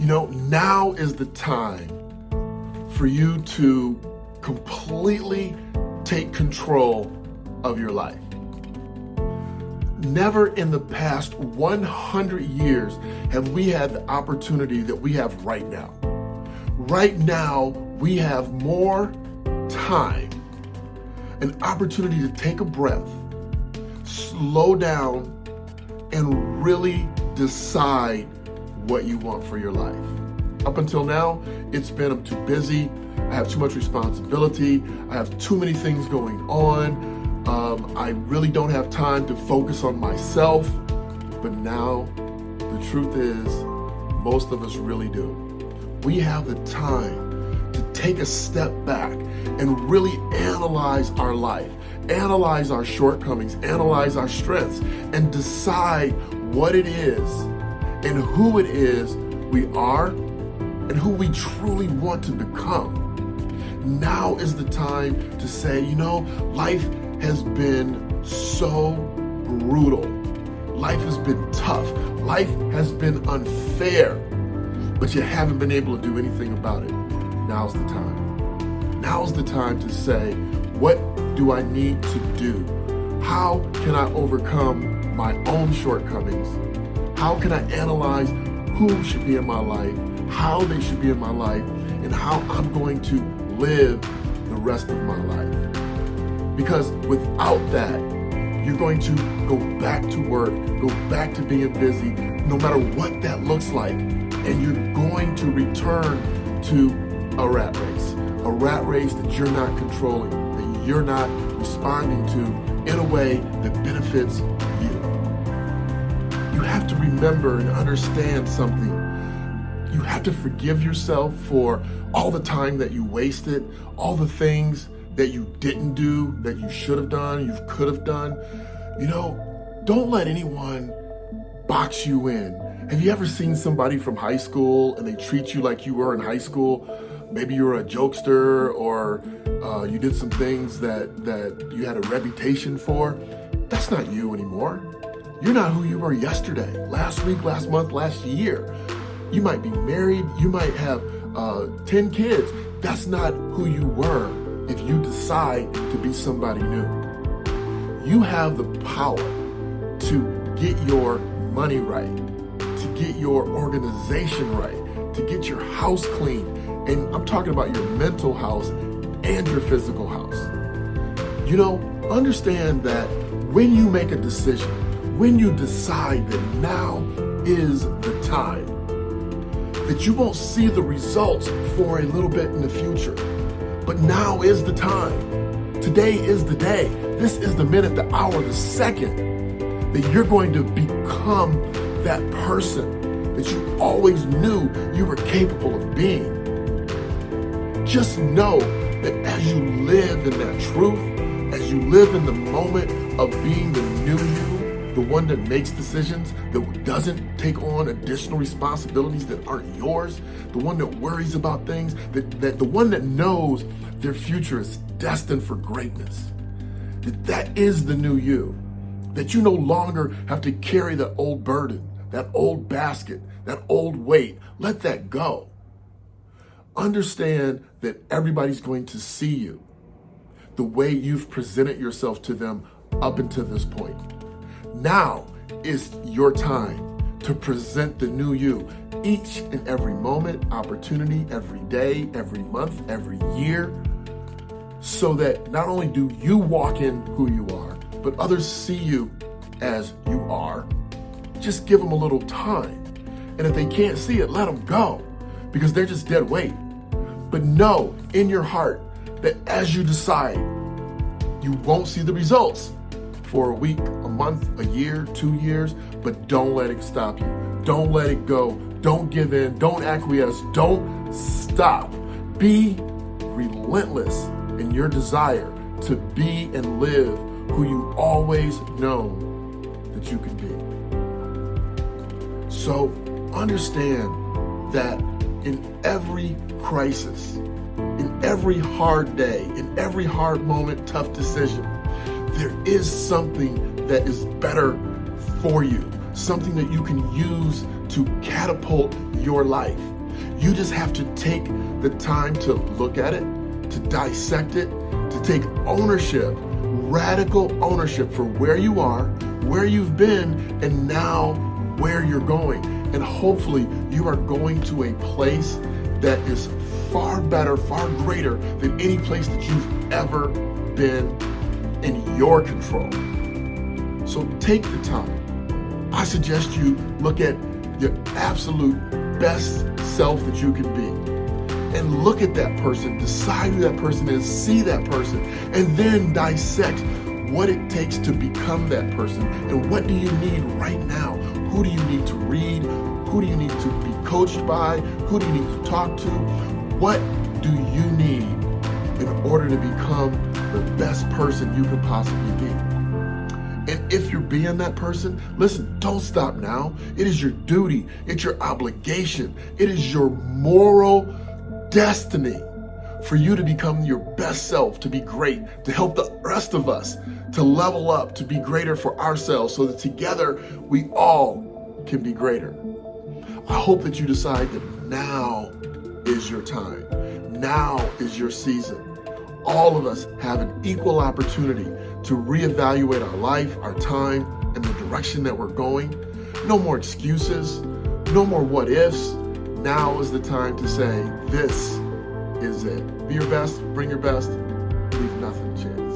Now is the time for you to completely take control of your life. Never in the past 100 years have we had the opportunity that we have right now. Right now, we have more time, an opportunity to take a breath, slow down, and really decide what you want for your life. Up until now, it's been I'm too busy, I have too much responsibility, I have too many things going on, I really don't have time to focus on myself. But now, the truth is, most of us really do. We have the time to take a step back and really analyze our life, analyze our shortcomings, analyze our strengths, and decide what it is and who it is we are and who we truly want to become. Now is the time to say, life has been so brutal. Life has been tough. Life has been unfair, but you haven't been able to do anything about it. Now's the time. Now's the time to say, what do I need to do? How can I overcome my own shortcomings? How can I analyze who should be in my life, how they should be in my life, and how I'm going to live the rest of my life? Because without that, you're going to go back to work, go back to being busy, no matter what that looks like, and you're going to return to a rat race that you're not controlling, that you're not responding to in a way that benefits you. You have to remember and understand something. You have to forgive yourself for all the time that you wasted, all the things that you didn't do, that you should have done, you could have done. Don't let anyone box you in. Have you ever seen somebody from high school and they treat you like you were in high school? Maybe you were a jokester or you did some things that you had a reputation for. That's not you anymore. You're not who you were yesterday, last week, last month, last year. You might be married, you might have 10 kids. That's not who you were if you decide to be somebody new. You have the power to get your money right, to get your organization right, to get your house clean. And I'm talking about your mental house and your physical house. Understand that when you make a decision, when you decide that now is the time, that you won't see the results for a little bit in the future, but now is the time. Today is the day. This is the minute, the hour, the second that you're going to become that person that you always knew you were capable of being. Just know that as you live in that truth, as you live in the moment of being the new you, the one that makes decisions, that doesn't take on additional responsibilities that aren't yours, the one that worries about things, that the one that knows their future is destined for greatness, that is the new you, that you no longer have to carry that old burden, that old basket, that old weight. Let that go. Understand that everybody's going to see you the way you've presented yourself to them up until this point. Now is your time to present the new you each and every moment, opportunity, every day, every month, every year, so that not only do you walk in who you are, but others see you as you are. Just give them a little time. And if they can't see it, let them go, because they're just dead weight. But know in your heart that as you decide, you won't see the results for a week, a month, a year, 2 years, but don't let it stop you. Don't let it go. Don't give in. Don't acquiesce. Don't stop. Be relentless in your desire to be and live who you always know that you can be. So understand that in every crisis, in every hard day, in every hard moment, tough decision, there is something that is better for you, something that you can use to catapult your life. You just have to take the time to look at it, to dissect it, to take ownership, radical ownership for where you are, where you've been, and now where you're going. And hopefully you are going to a place that is far better, far greater than any place that you've ever been in your control. So take the time. I suggest you look at your absolute best self that you can be. And look at that person, decide who that person is, see that person, and then dissect what it takes to become that person. And what do you need right now? Who do you need to read? Who do you need to be coached by? Who do you need to talk to? What do you need in order to become the best person you could possibly be? And if you're being that person, listen, don't stop now. It is your duty. It's your obligation. It is your moral destiny for you to become your best self, to be great, to help the rest of us to level up, to be greater for ourselves so that together we all can be greater. I hope that you decide that now is your time. Now is your season. All of us have an equal opportunity to reevaluate our life, our time, and the direction that we're going. No more excuses, no more what ifs. Now is the time to say, this is it. Be your best, bring your best, leave nothing to chance.